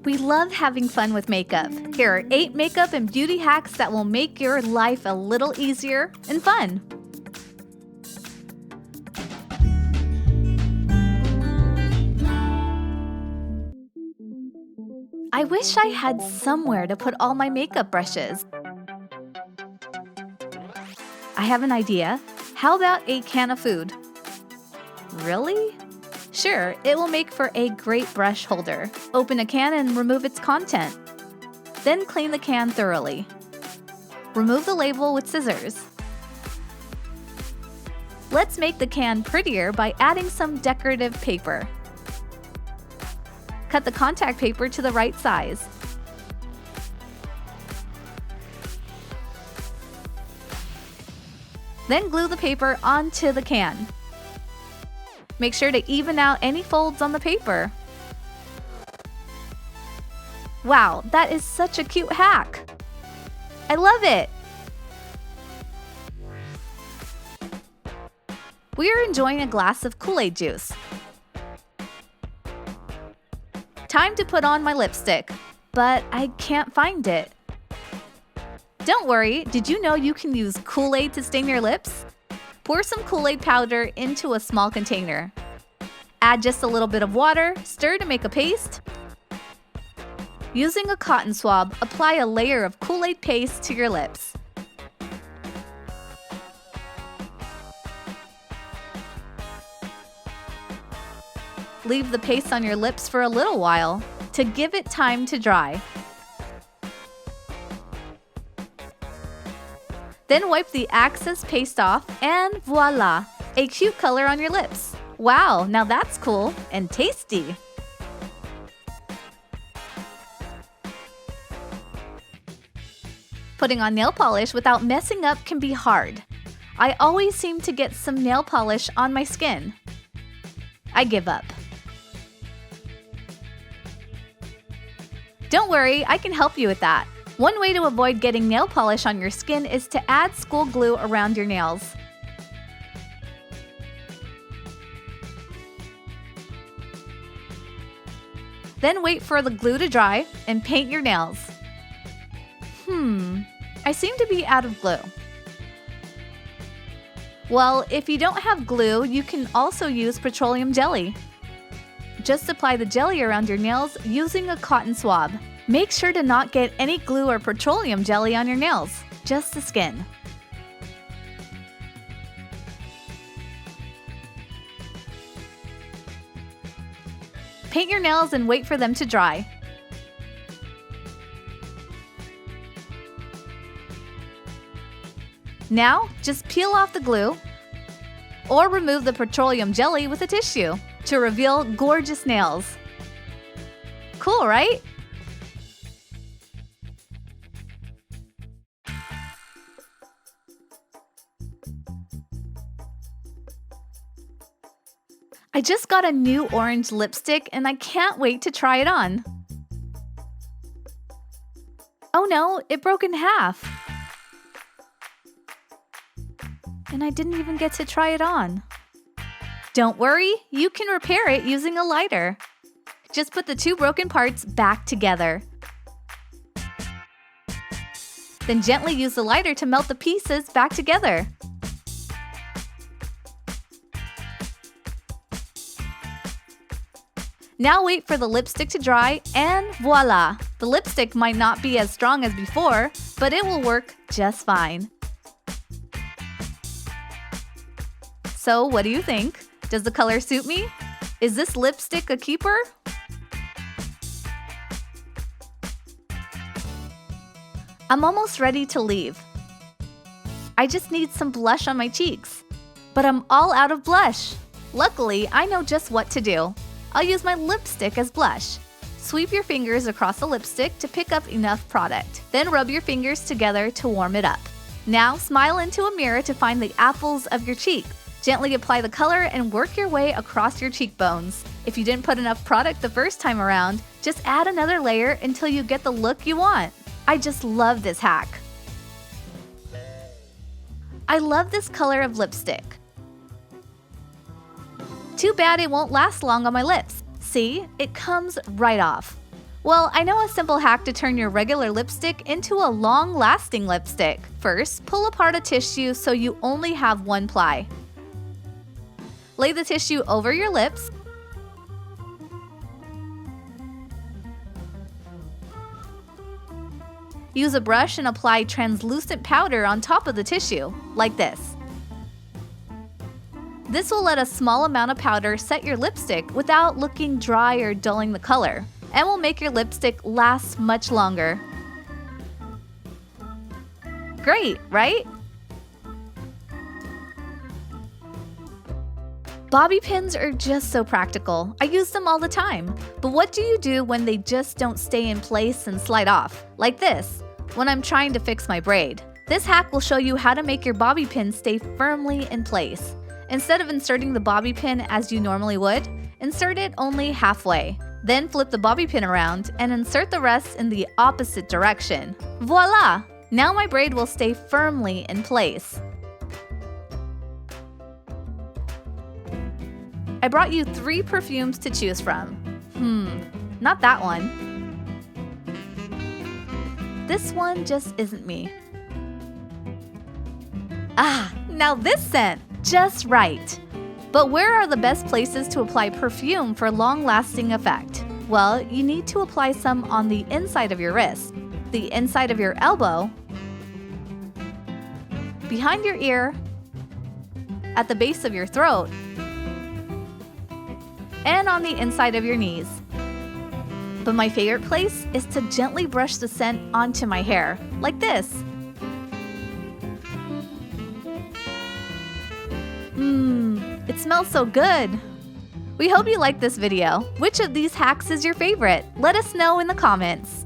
We love having fun with makeup. Here are 8 makeup and beauty hacks that will make your life a little easier and fun. I wish I had somewhere to put all my makeup brushes. I have an idea. How about a can of food? Really? Sure, it will make for a great brush holder. Open a can and remove its content. Then clean the can thoroughly. Remove the label with scissors. Let's make the can prettier by adding some decorative paper. Cut the contact paper to the right size. Then glue the paper onto the can. Make sure to even out any folds on the paper. Wow, that is such a cute hack! I love it! We are enjoying a glass of Kool-Aid juice. Time to put on my lipstick, but I can't find it. Don't worry, did you know you can use Kool-Aid to stain your lips? Pour some Kool-Aid powder into a small container. Add just a little bit of water, stir to make a paste. Using a cotton swab, apply a layer of Kool-Aid paste to your lips. Leave the paste on your lips for a little while to give it time to dry. Then wipe the excess paste off and voila! A cute color on your lips. Wow, now that's cool and tasty! Putting on nail polish without messing up can be hard. I always seem to get some nail polish on my skin. I give up. Don't worry, I can help you with that. One way to avoid getting nail polish on your skin is to add school glue around your nails. Then wait for the glue to dry and paint your nails. I seem to be out of glue. Well, if you don't have glue, you can also use petroleum jelly. Just apply the jelly around your nails using a cotton swab. Make sure to not get any glue or petroleum jelly on your nails, just the skin. Paint your nails and wait for them to dry. Now, just peel off the glue or remove the petroleum jelly with a tissue to reveal gorgeous nails. Cool, right? I just got a new orange lipstick and I can't wait to try it on. Oh no, it broke in half. And I didn't even get to try it on. Don't worry, you can repair it using a lighter. Just put the 2 broken parts back together. Then gently use the lighter to melt the pieces back together. Now wait for the lipstick to dry and voila! The lipstick might not be as strong as before, but it will work just fine. So what do you think? Does the color suit me? Is this lipstick a keeper? I'm almost ready to leave. I just need some blush on my cheeks. But I'm all out of blush. Luckily, I know just what to do. I'll use my lipstick as blush. Sweep your fingers across the lipstick to pick up enough product. Then rub your fingers together to warm it up. Now smile into a mirror to find the apples of your cheek. Gently apply the color and work your way across your cheekbones. If you didn't put enough product the first time around, just add another layer until you get the look you want. I just love this hack. I love this color of lipstick. Too bad it won't last long on my lips. See, it comes right off. Well, I know a simple hack to turn your regular lipstick into a long-lasting lipstick. First, pull apart a tissue so you only have one ply. Lay the tissue over your lips. Use a brush and apply translucent powder on top of the tissue, like this. This will let a small amount of powder set your lipstick without looking dry or dulling the color, and will make your lipstick last much longer. Great, right? Bobby pins are just so practical. I use them all the time. But what do you do when they just don't stay in place and slide off? Like this, when I'm trying to fix my braid. This hack will show you how to make your bobby pin stay firmly in place. Instead of inserting the bobby pin as you normally would, insert it only halfway. Then flip the bobby pin around and insert the rest in the opposite direction. Voila! Now my braid will stay firmly in place. I brought you 3 perfumes to choose from. Not that one. This one just isn't me. Now this scent! Just right. But where are the best places to apply perfume for long-lasting effect? Well, you need to apply some on the inside of your wrist, the inside of your elbow, behind your ear, at the base of your throat, and on the inside of your knees. But my favorite place is to gently brush the scent onto my hair, like this. It smells so good! We hope you liked this video. Which of these hacks is your favorite? Let us know in the comments.